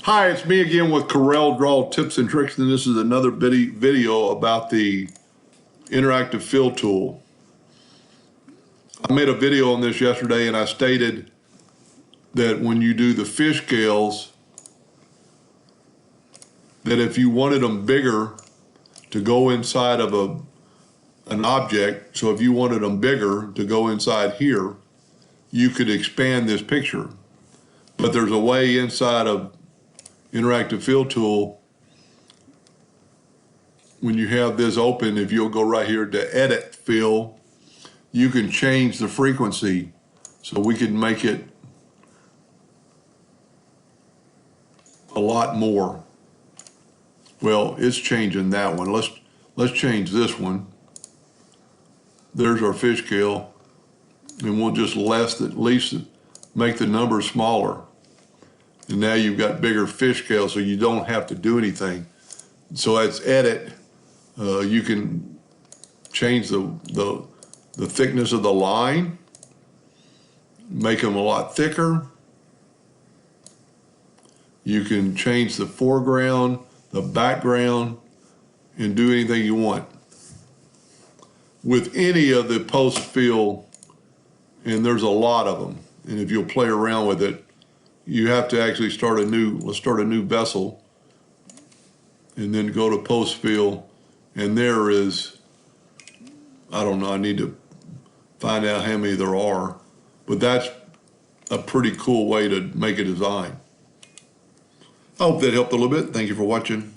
Hi, it's me again with Corel Draw Tips and Tricks, and this is another video about the interactive fill tool. I made a video on this yesterday, and I stated that when you do the fish scales, that if you wanted them bigger to go inside of an object, so if you wanted them bigger to go inside here, you could expand this picture. But there's a way inside of interactive fill tool, when you have this open, if you'll go right here to edit fill, you can change the frequency. So we can make it a lot more. Well, it's changing that one. Let's change this one. There's our fish scale, and we'll just at least make the number smaller. And now you've got bigger fish scale, so you don't have to do anything. So that's edit. You can change the thickness of the line, make them a lot thicker. You can change the foreground, the background, and do anything you want. With any of the post fill, and there's a lot of them, and if you'll play around with it, you have to actually let's start a new vessel, and then go to post fill, and there is, I don't know, I need to find out how many there are, but that's a pretty cool way to make a design. I hope that helped a little bit. Thank you for watching.